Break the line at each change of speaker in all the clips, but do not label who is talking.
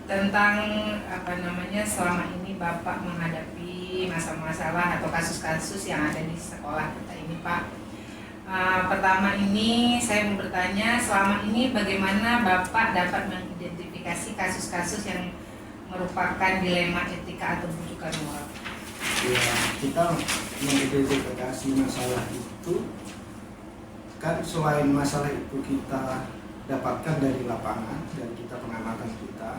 tentang selama ini Bapak menghadapi masalah-masalah atau kasus-kasus yang ada di sekolah kita ini, Pak. Pertama ini saya mau bertanya, selama ini bagaimana Bapak dapat mengidentifikasi kasus-kasus yang merupakan dilema etika atau bujukan moral?
Ya, kita mengidentifikasi masalah itu kan selain masalah itu kita dapatkan dari lapangan, dari kita pengamatan kita,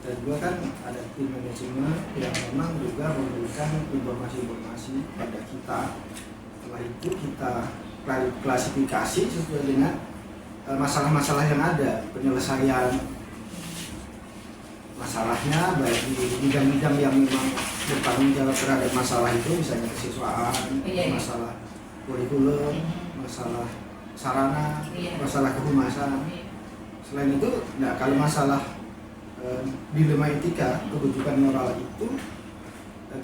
dan juga kan ada tim manajemen yang memang juga memberikan informasi-informasi pada kita. Setelah itu kita klasifikasi sesuai dengan masalah-masalah yang ada, penyelesaian masalahnya baik di bidang-bidang yang memang bertanggung jawab terhadap masalah itu, misalnya kesiswaan, masalah kurikulum, masalah sarana, masalah kehumasan. Selain itu, nah, kalau masalah dilema etika, kebujukan moral itu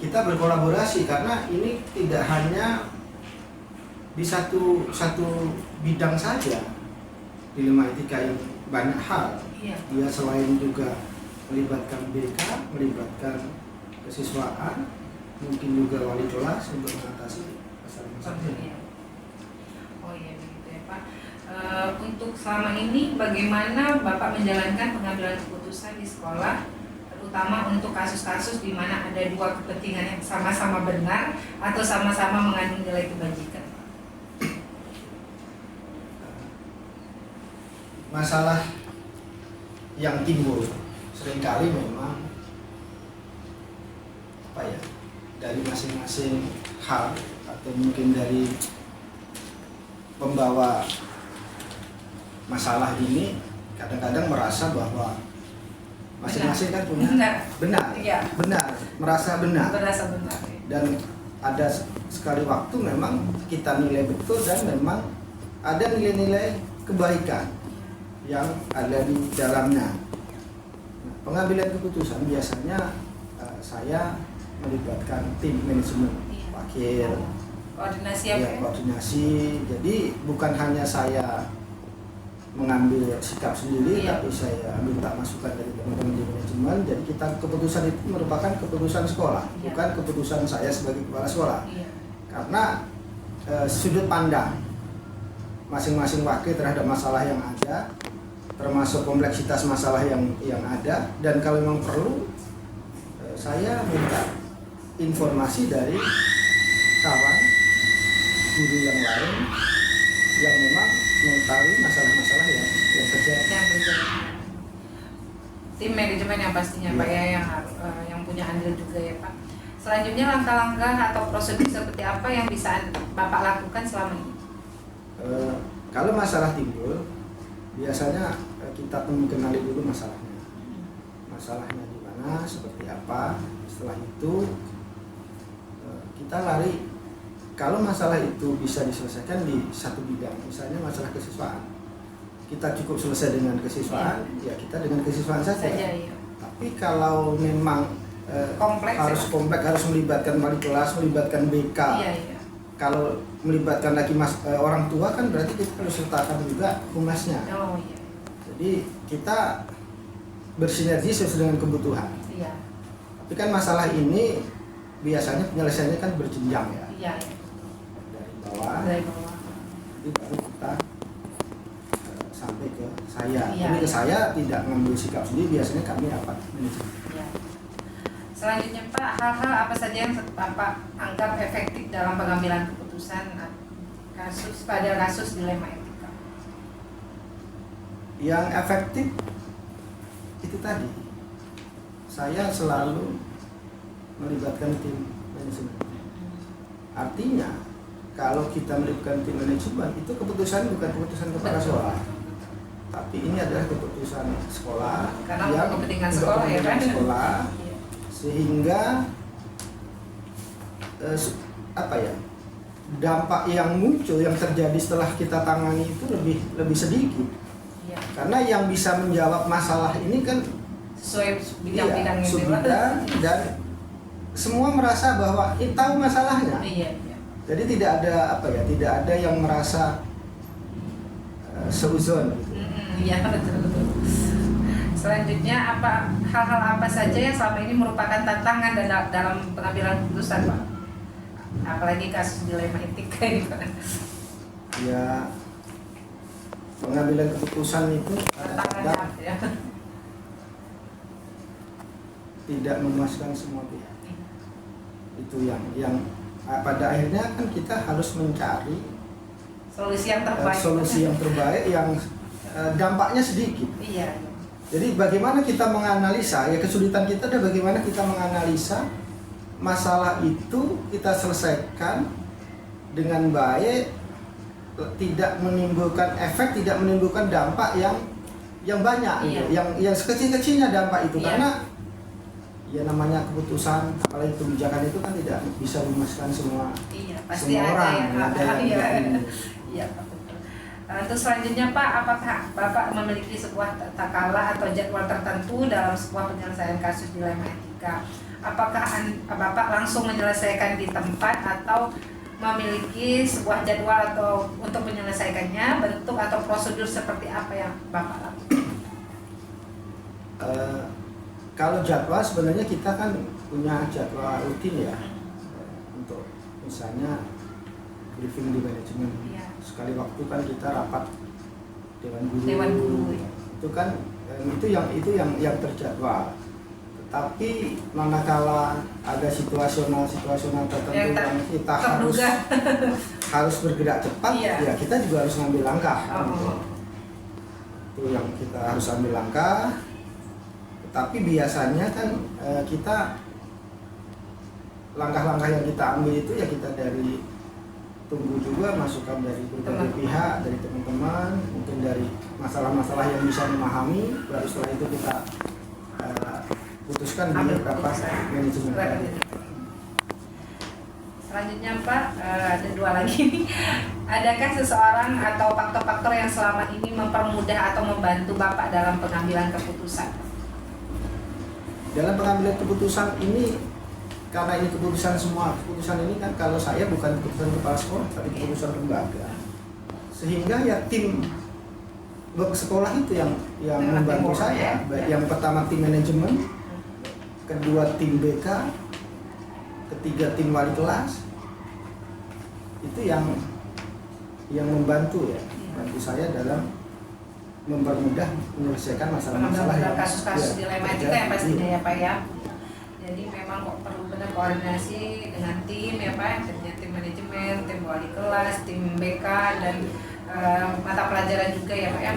kita berkolaborasi karena ini tidak hanya di satu bidang saja. Dilema etika yang banyak hal. Dia selain juga melibatkan BK, melibatkan kesiswaan, mungkin juga wali kelas untuk mengatasi masalah-masalah.
Oh iya begitu ya Pak. Untuk selama ini bagaimana Bapak menjalankan pengambilan keputusan di sekolah, terutama untuk kasus-kasus di mana ada dua kepentingan yang sama-sama benar atau sama-sama mengandung nilai kebajikan?
Masalah yang timbul seringkali memang dari masing-masing hal atau mungkin dari pembawa masalah ini kadang-kadang merasa bahwa masing-masing kan punya benar, merasa benar. Dan ada sekali waktu memang kita nilai betul dan memang ada nilai-nilai kebaikan yang ada di dalamnya. Pengambilan keputusan biasanya saya melibatkan tim manajemen, wakil, koordinasi. Jadi bukan hanya saya mengambil sikap sendiri, tapi saya minta masukan dari teman-teman di manajemen. Jadi keputusan itu merupakan keputusan sekolah, bukan keputusan saya sebagai kepala sekolah. Karena sudut pandang masing-masing wakil terhadap masalah yang ada, termasuk kompleksitas masalah yang ada, dan kalau memang perlu saya minta informasi dari kawan guru yang lain yang memang mengetahui masalah-masalah yang terjadi.
Tim manajemen yang pastinya Pak ya, yang punya andil juga ya Pak. Selanjutnya langkah-langkah atau prosedur seperti apa yang bisa Bapak lakukan selama ini?
Kalau masalah timbul, biasanya kita kenali dulu masalahnya. Masalahnya di mana, seperti apa. Setelah itu kita lari. Kalau masalah itu bisa diselesaikan di satu bidang, misalnya masalah kesiswaan, kita cukup selesai dengan kesiswaan, ya kita dengan kesiswaan saja. Tapi kalau memang kompleks, harus melibatkan wali kelas, melibatkan BK. Kalau melibatkan lagi orang tua kan berarti kita harus sertakan juga humasnya. Jadi kita bersinergi sesuai dengan kebutuhan. Tapi kan masalah ini biasanya penyelesaiannya kan berjenjang ya. Dari bawah. Jadi baru kita sampai ke saya. Ini ke saya tidak mengambil sikap sendiri, biasanya kami rapat manajemen.
Selanjutnya Pak, hal-hal apa saja yang Bapak anggap efektif dalam pengambilan keputusan pada kasus dilema etika?
Yang efektif itu tadi, saya selalu melibatkan tim manajemen. Artinya kalau kita melibatkan tim manajemen, itu keputusan bukan keputusan kepala sekolah, tapi ini adalah keputusan sekolah yang
kepentingan sekolah ya kan?
Sehingga dampak yang muncul yang terjadi setelah kita tangani itu lebih sedikit. Karena yang bisa menjawab masalah ini kan
sesuai bidang-bidang
dan semua merasa bahwa tahu masalahnya. Jadi tidak ada yang merasa seuzon gitu.
Iya betul. Selanjutnya hal-hal apa saja yang selama ini merupakan tantangan dalam pengambilan keputusan, Pak? Apalagi kasus dilema etika ini, Pak.
Ya, pengambilan keputusan itu
Tantangannya
kadang
apa ya?
tidak memuaskan semua pihak. Itu yang pada akhirnya kan kita harus mencari
Solusi yang terbaik.
solusi yang terbaik yang dampaknya sedikit.
Iya.
Jadi bagaimana kita menganalisa, ya kesulitan kita adalah bagaimana kita menganalisa masalah itu kita selesaikan dengan baik, tidak menimbulkan efek, tidak menimbulkan dampak yang banyak,
Iya.
gitu. yang sekecil-kecilnya dampak itu.
Iya.
Karena ya namanya keputusan, apalagi kebijakan itu kan tidak bisa memuaskan semua
Iya, pasti
semua
ada
orang.
yang
Ada yang
iya.
ini.
Iya, Pak, betul. Terus selanjutnya, Pak, apakah Bapak memiliki sebuah takalah atau jadwal tertentu dalam sebuah penyelesaian kasus dilema etika? Apakah Bapak langsung menyelesaikan di tempat atau memiliki sebuah jadwal atau untuk menyelesaikannya, bentuk atau prosedur seperti apa yang Bapak lakukan?
Kalau jadwal sebenarnya kita kan punya jadwal rutin ya, untuk misalnya briefing di manajemen.
Iya.
Sekali waktu kan kita rapat dewan guru.
Dewan guru, ya.
Itu kan itu yang terjadwal. Tetapi manakala ada situasional tertentu
Yang
yang kita
terduga.
harus bergerak cepat,
Iya.
ya kita juga harus ngambil langkah.
Oh.
Itu yang kita harus ambil langkah. Tapi biasanya kan kita langkah-langkah yang kita ambil itu ya kita dari tunggu juga masukan dari berbagai pihak, dari teman-teman, mungkin dari masalah-masalah yang bisa memahami, baru setelah itu kita putuskan di rapat manajemen.
Selanjutnya, Pak, ada dua lagi. Adakah seseorang atau faktor-faktor yang selama ini mempermudah atau membantu Bapak dalam pengambilan keputusan?
Dalam pengambilan keputusan ini, karena ini keputusan ini kan kalau saya bukan keputusan kepala sekolah, tapi keputusan lembaga. Sehingga ya tim sekolah itu yang membantu saya. Yang pertama tim manajemen, kedua tim BK, ketiga tim wali kelas. Itu yang membantu ya, bantu saya dalam mempermudah menyelesaikan masalah-masalah yang
kasus-kasus dilema etika yang pastinya ya, Pak ya. Jadi memang kok perlu benar koordinasi dengan tim ya, Pak. Tim manajemen, tim wali kelas, tim BK dan mata pelajaran juga ya, Pak ya.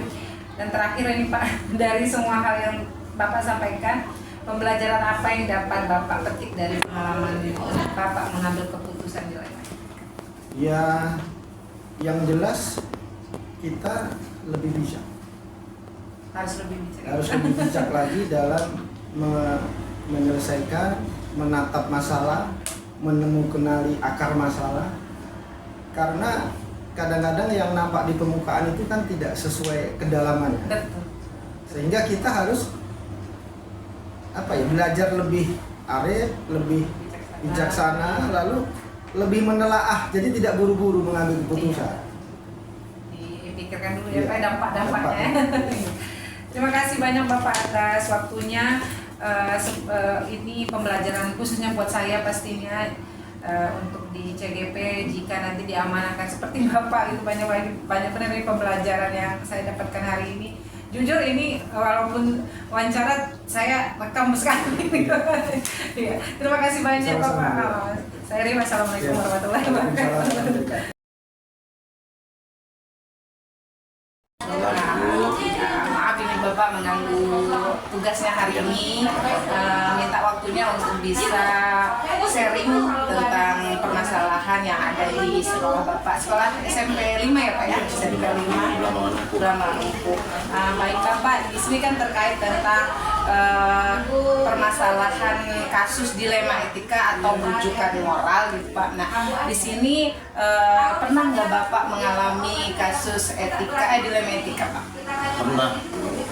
Dan terakhir ini, Pak, dari semua hal yang Bapak sampaikan, pembelajaran apa yang dapat Bapak petik dari pengalaman Bapak mengambil keputusan dilema etika?
Ya, yang jelas kita lebih bijak.
Harus
lebih bijak lagi dalam menyelesaikan, menatap masalah, menemukan akar masalah. Karena kadang-kadang yang nampak di permukaan itu kan tidak sesuai kedalamannya.
Betul.
Sehingga kita harus belajar lebih arif, lebih bijaksana, lalu lebih menelaah. Jadi tidak buru-buru mengambil keputusan.
Dipikirkan dulu ya, Pak, dampak-dampaknya. Terima kasih banyak Bapak atas waktunya. Ini pembelajaran khususnya buat saya pastinya untuk di CGP jika nanti diamanahkan seperti Bapak itu banyak benar pembelajaran yang saya dapatkan hari ini. Jujur ini walaupun wawancara saya rekam sekali. Ya, terima kasih banyak Bapak. Saya Rima, assalamualaikum warahmatullahi wabarakatuh. Maaf ini Bapak mengganggu tugasnya hari ini, minta waktunya untuk bisa sharing tentang permasalahan yang ada di sekolah Bapak, sekolah SMP 5 ya Pak ya, SMP 5 Bramangku. Baik Bapak, di sini kan terkait tentang permasalahan kasus dilema etika atau rujukan moral gitu Pak. Nah di sini pernah nggak Bapak mengalami kasus dilema etika Pak?
Pernah.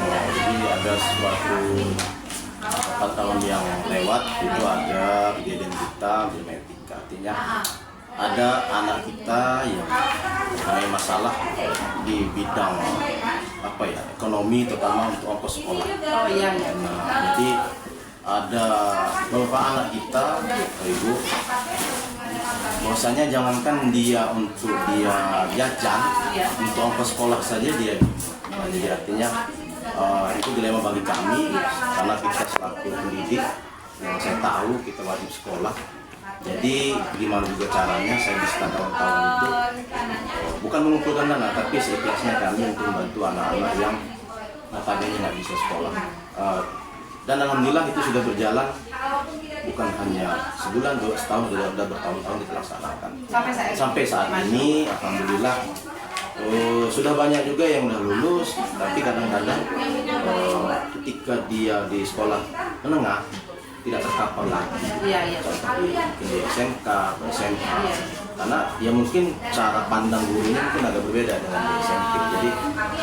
Jadi ada suatu 4 tahun yang lewat itu ada kejadian kita dilema etika. Artinya ada anak kita yang mengalami masalah di bidang apa ya, ekonomi terutama untuk ongkos sekolah.
Oh iya.
Nah, jadi ada beberapa anak kita, Ibu, bahwasanya jangankan dia untuk dia jajan, untuk ongkos sekolah saja dia. Jadi artinya itu dilema bagi kami karena kita selaku pendidik yang saya tahu kita wajib sekolah. Jadi gimana juga caranya saya bisa tahun-tahun itu bukan mengumpulkan dana, tapi seikhlasnya kami untuk membantu anak-anak yang notabene nggak bisa sekolah. Dan alhamdulillah itu sudah berjalan bukan hanya sebulan, 2 tahun, sudah bertahun-tahun dilaksanakan. Sampai saat ini alhamdulillah sudah banyak juga yang udah lulus, tapi kadang-kadang ketika dia di sekolah menengah tidak terkapal lagi. Seperti di SMK atau SMA. Karena ya mungkin cara pandang gurunya mungkin agak berbeda dengan di SMP. Jadi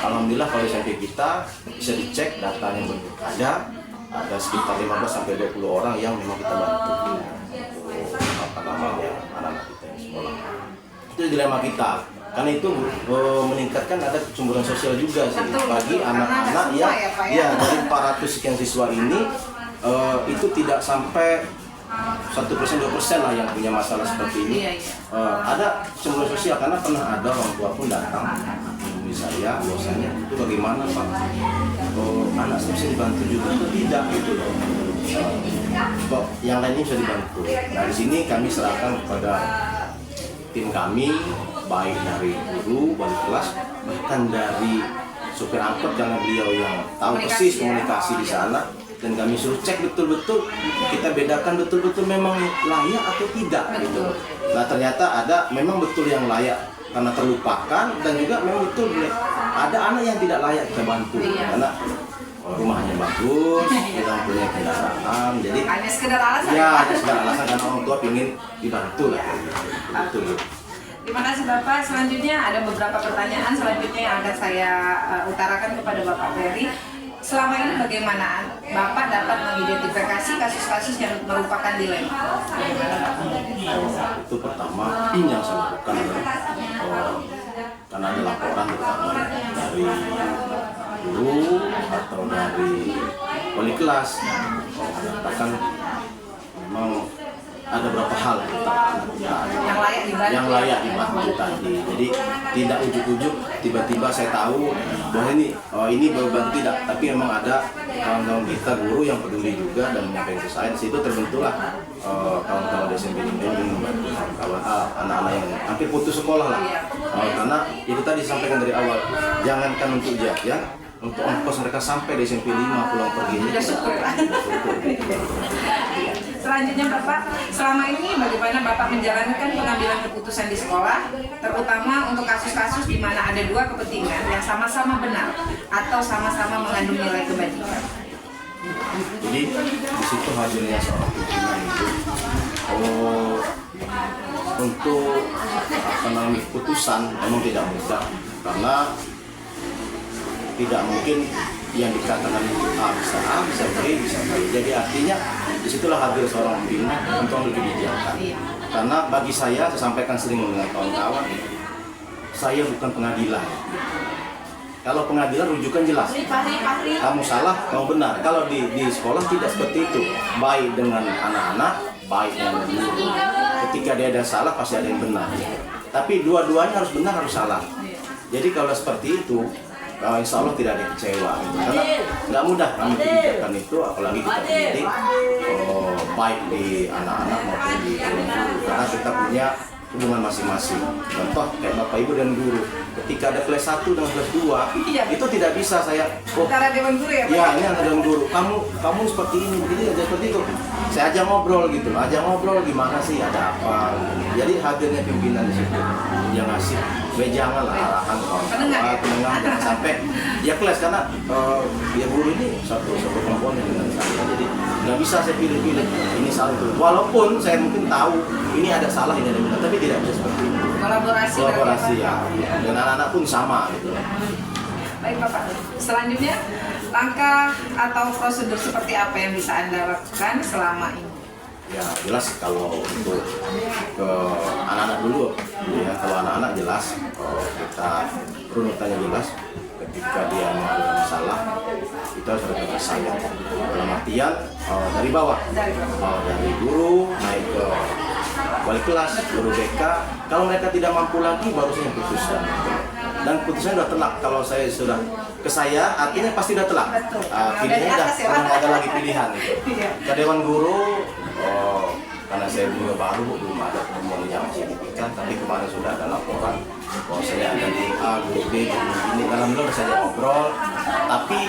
alhamdulillah kalau SMP kita bisa dicek datanya ada sekitar 15 sampai 20 orang yang memang kita bantu anak-anak kita di sekolah. Itu dilema kita. Karena itu meningkatkan ada kecemburuan sosial juga sih bagi anak-anak yang dari 400 sekian siswa ini itu tidak sampai 1%, 2% lah yang punya masalah seperti ini. Ada kecemburuan sosial karena pernah ada orang tua pun datang menemui saya, biasanya itu bagaimana Pak? Anak saya bisa dibantu juga atau tidak gitu loh. Kok yang lainnya bisa dibantu. Nah di sini kami serahkan kepada tim kami, baik dari guru, wali kelas, bahkan dari supir angkot karena beliau yang tahu persis komunikasi di sana. Dan kami suruh cek betul-betul, kita bedakan betul-betul memang layak atau tidak gitu. Nah ternyata ada memang betul yang layak karena terlupakan, dan juga memang betul ada anak yang tidak layak kita bantu karena rumahnya bagus, kita punya kendaraan, jadi
hanya sekedar alasan.
Ya, hanya sekedar alasan karena orang tua ingin dibantu lah. Betul.
Terima kasih Bapak. Selanjutnya ada beberapa pertanyaan selanjutnya yang akan saya utarakan kepada Bapak Ferry. Selama ini bagaimana Bapak dapat mengidentifikasi kasus-kasus yang merupakan dilema?
Itu pertama yang saya lakukan adalah karena ada laporan terutama dari guru atau dari wali kelas mengatakan memang ada beberapa hal yang layak dibantu tadi. Jadi tidak ujuk-ujuk tiba-tiba saya tahu bahwa ini baru bantu tidak, tapi memang ada kawan-kawan kita guru yang peduli juga dan menyampaikan ke saya. Di situ terbentuklah kawan-kawan SMP ini membantu kawan anak-anak yang hampir putus sekolah lah. Karena itu tadi disampaikan dari awal, jangankan untuk jajan, untuk ongkos mereka sampai di SMP 5 pulang pergi ini.
Selanjutnya Bapak, selama ini bagaimana Bapak menjalankan pengambilan keputusan di sekolah, terutama untuk kasus-kasus di mana ada dua kepentingan yang sama-sama benar atau sama-sama mengandung nilai kebajikan?
Jadi di situ hadirnya seorang pimpinan itu untuk mengambil keputusan memang tidak mudah, karena tidak mungkin yang dikatakan itu bisa B, bisa B. Jadi artinya disitulah hadir seorang pimpinan untuk ambil kebijakan. Karena bagi saya sampaikan sering dengan kawan-kawan, saya bukan pengadilan. Kalau pengadilan rujukan jelas, kamu salah, kamu benar. Kalau di sekolah tidak seperti itu, baik dengan anak-anak, baik dengan guru. Ketika dia ada salah pasti ada yang benar. Tapi dua-duanya harus benar, harus salah. Jadi kalau seperti itu, insya Allah tidak ada yang kecewa gitu. Karena nggak mudah kami kebijakan itu, apalagi kita pendidik baik di anak-anak maupun di guru, karena kita punya hubungan masing-masing. Contoh kayak Bapak Ibu dan guru, ketika ada kelas 1 dan kelas 2 itu tidak bisa saya
antara dewan guru ya Pak?
Ya, ini antara dewan guru, kamu seperti ini, begini aja seperti itu. Saya ajak ngobrol gitu, gimana sih, ada apa. Jadi hadirnya pimpinan di situ yang ngasih wejangan lah, arahan penengah jangan sampai ya kelas, karena ya guru ini satu komponen dengan saya, jadi nggak bisa saya pilih-pilih ini salah itu, walaupun saya mungkin tahu ini ada salah, ini ada benar, tapi tidak bisa seperti itu. Kolaborasi ya, dan anak-anak pun sama gitu.
Baik Bapak, selanjutnya langkah atau prosedur seperti apa yang bisa Anda lakukan selama ini?
Ya jelas kalau untuk ke anak-anak dulu ya, kalau anak-anak jelas kita runutannya jelas. Ketika dia mengalami masalah, kita harus ada ke saya. Dalam artian dari bawah, dari guru naik ke wali kelas, guru BK. Kalau mereka tidak mampu lagi, baru saya putuskan. Dan putusannya sudah telak. Kalau saya sudah ke saya, artinya pasti sudah telak. Pilihannya sudah tidak ada lagi pilihan. Ke dewan guru, karena saya juga baru, belum ada pertemuan yang signifikan, tapi kemarin sudah ada laporan bahwa saya ada di A, guru B, guru ini. Dalam dulu saya ngobrol, tapi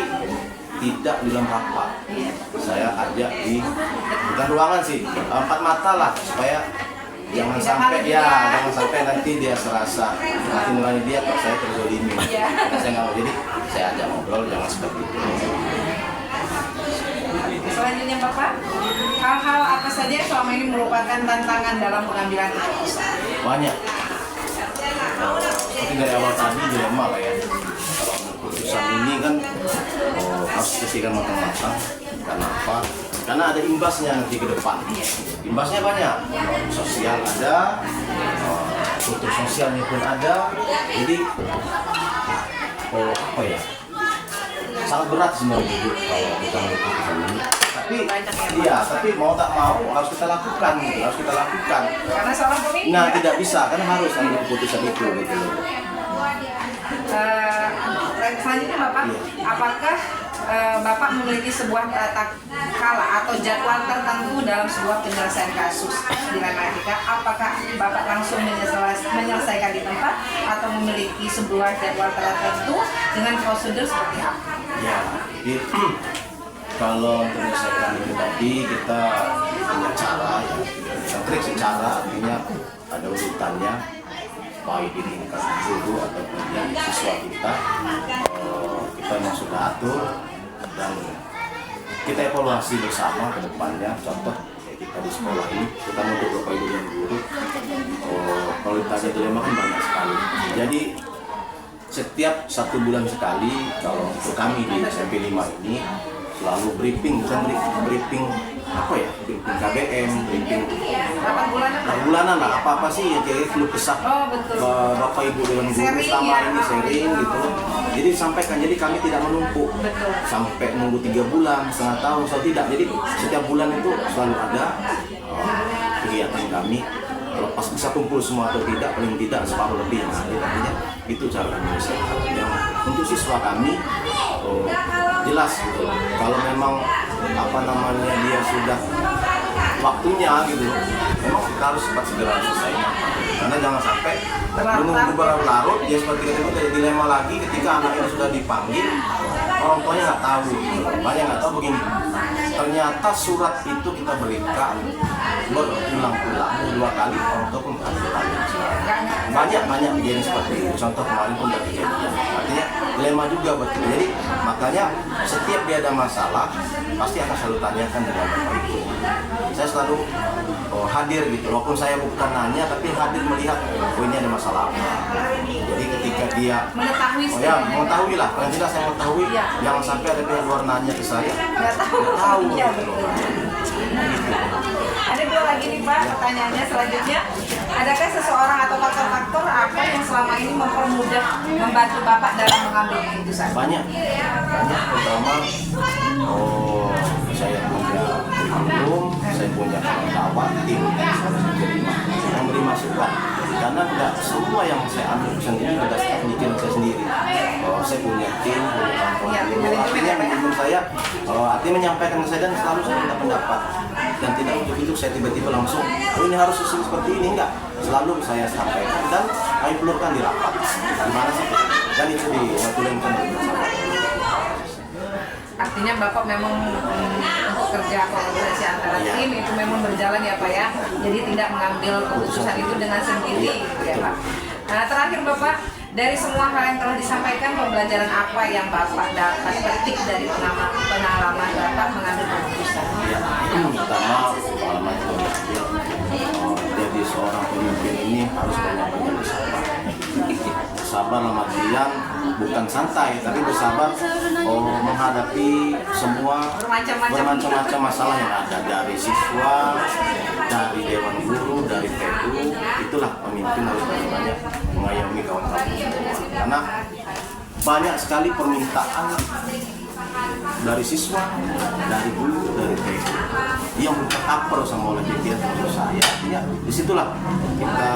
tidak di dalam rapat. Saya ajak di bukan ruangan sih, 4 mata lah, supaya jangan sampai nanti dia serasa hati nurani dia kok saya terzolimi. Saya nggak mau, jadi saya ajak ngobrol, jangan seperti itu.
Selanjutnya Bapak, hal-hal apa saja yang selama ini merupakan tantangan dalam pengambilan keputusan?
Banyak. Seperti dari awal tadi dilema lah ya. Kalau keputusan ini kan harus dipikirkan matang-matang. Kenapa? Karena ada imbasnya nanti ke depan. Imbasnya banyak. Sosial ada, kultur sosialnya pun ada. Jadi apa ya? Sangat berat sebenarnya kalau kita mengambil keputusan ini. Tapi mau tak mau harus kita lakukan,
Karena seorang pemimpin.
Nah, tidak bisa, kan harus ambil keputusan itu gitu.
Selanjutnya Bapak, apakah Bapak memiliki sebuah tata kala atau jadwal tertentu dalam sebuah penyelesaian kasus dilematika? Apakah Bapak langsung menyelesaikan di tempat atau memiliki sebuah jadwal tertentu dengan prosedur seperti apa?
Ya, jadi kalau untuk menyelesaikan pribadi kita punya cara ya, kita trik secara artinya ada urutannya, baik di tingkat guru ataupun yang siswa kita memang sudah atur dan kita evaluasi bersama ke depannya. Contoh kayak kita di sekolah ini kita mau beberapa ibu dan guru, kalau ditanya dilema kan banyak sekali. Jadi setiap 1 bulan sekali kalau untuk kami di SMP 5 ini selalu briefing, bukan briefing apa ya, briefing KBM, briefing bulanan lah, apa sih yang kira-kira perlu kesah Bapak Ibu Dewan Guru selama ini sharing gitu. Jadi sampaikan, jadi kami tidak menumpuk sampai nunggu 3 bulan, setengah tahun, atau tidak. Jadi setiap bulan itu selalu ada kegiatan kami. Lepas bisa kumpul semua atau tidak, paling tidak separuh lebih. Nah, artinya itu cara kami menyelesaikan. Yang untuk siswa kami jelas gitu. Kalau memang dia sudah waktunya gitu, memang kita harus cepat segera selesai. Karena jangan sampai menunggu berlarut, ya seperti itu jadi dilema lagi ketika anak itu sudah dipanggil, orang tuanya nggak tahu. Banyak nggak tahu begini. Ternyata surat itu kita berikan berulang-ulang 2 kali, orang tua pun nggak tahu. Banyak kejadian seperti itu. Contoh kemarin pun ada kejadian. Artinya dilema juga betul. Jadi makanya setiap dia ada masalah pasti akan selalu tanyakan dengan Bapak Ibu. Saya selalu hadir gitu. Walaupun saya bukan nanya tapi hadir melihat ini ada masalah apa. Jadi ketika dia mengetahui lah. Paling tidak saya mengetahui. Jangan sampai ada pihak luar nanya ke saya. Nggak tahu.
Ada 2 lagi nih Pak, pertanyaannya selanjutnya, adakah seseorang atau faktor-faktor apa yang selama ini membantu Bapak dalam mengambil keputusan?
Banyak. Pertama, saya punya kurikulum, saya punya kawan tim yang beri masukan. Karena tidak semua yang saya ambil keputusan ini berdasarkan pemikiran saya sendiri. Saya punya tim, artinya menurut saya, artinya menyampaikan ke saya dan selalu saya minta pendapat. Dan tidak untuk saya tiba-tiba langsung, ini harus seperti ini, enggak. Selalu saya sampaikan dan kami perlukan di rapat. Gimana sih? Dan itu dituliskan bersama.
Artinya Bapak memang untuk kerja kolaborasi antara tim itu memang berjalan ya Pak ya. Jadi tidak mengambil keputusan itu dengan sendiri ya Pak. Nah, terakhir Bapak, dari semua hal yang telah disampaikan, pembelajaran apa yang Bapak dapat petik dari pengalaman Bapak mengambil keputusan?
Ya, pertama pengalaman itu jadi seorang pemimpin ini harus banyak sabar. Sabar dalam artian bukan santai tapi bersabar menghadapi semua bermacam-macam masalah yang ada, dari siswa, dari dewan guru, dari PU. Itulah pemimpin harus bagaimana mengayomi kawan-kawan semua, karena banyak sekali permintaan dari siswa, dari guru, dari PU yang tercover sama oleh pikiran termasuk saya. Artinya disitulah kita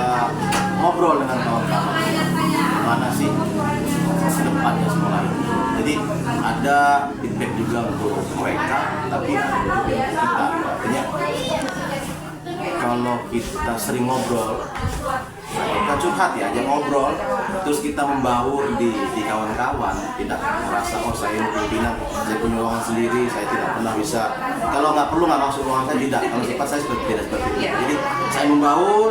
ngobrol dengan kawan-kawan mana sih kedepannya semua ini. Jadi ada feedback juga untuk mereka, tapi kita artinya kalau kita sering ngobrol, kita curhat ya, aja ngobrol, terus kita membaur di kawan-kawan, tidak merasa oh saya ini pimpinan, saya punya ruangan sendiri, saya tidak pernah bisa, kalau nggak perlu nggak masuk ruangan saya, tidak, kalau sifat saya tidak seperti itu. Jadi saya membaur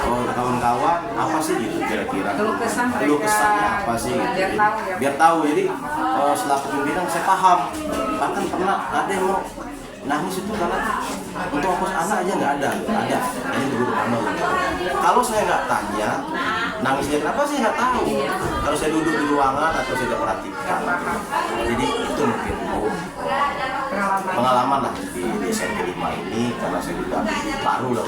kawan-kawan, apa sih gitu kira-kira, keluh kesahnya apa sih gitu. Biar tahu, jadi selaku pimpinan saya paham, bahkan pernah ada yang mau nangis itu karena untuk ongkos anak aja nggak ada, ini guru kamar. Kalau saya nggak tanya nangisnya kenapa, sih nggak tahu. Kalau saya duduk di ruangan atau saya tidak perhatikan, jadi itu mungkin pengalaman lah di SMP 5 ini, karena saya juga baru lah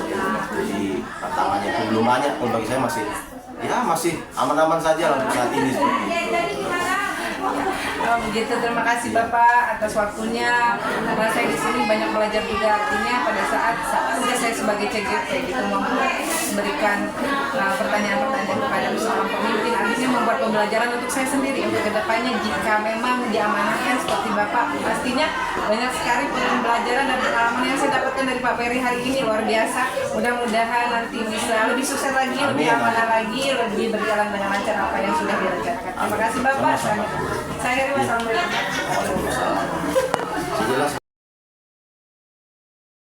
jadi tantangannya itu belum banyak. Kalau bagi saya masih aman-aman saja lah untuk saat ini seperti itu.
Oh, begitu, terima kasih Bapak atas waktunya. Karena saya di sini banyak belajar juga, artinya pada saat tugas saya sebagai CGP gitu memberikan pertanyaan-pertanyaan kepada seorang pemimpin, artinya membuat pembelajaran untuk saya sendiri untuk kedepannya. Jika memang diamanahkan seperti Bapak, pastinya banyak sekali pembelajaran dan pengalaman yang saya dapatkan dari Pak Peri hari ini, luar biasa. Mudah-mudahan nanti bisa lebih sukses lagi, lebih amanah lagi, lebih berjalan dengan lancar apa yang sudah direncanakan. Terima kasih Bapak. Saya Wassalamualaikum.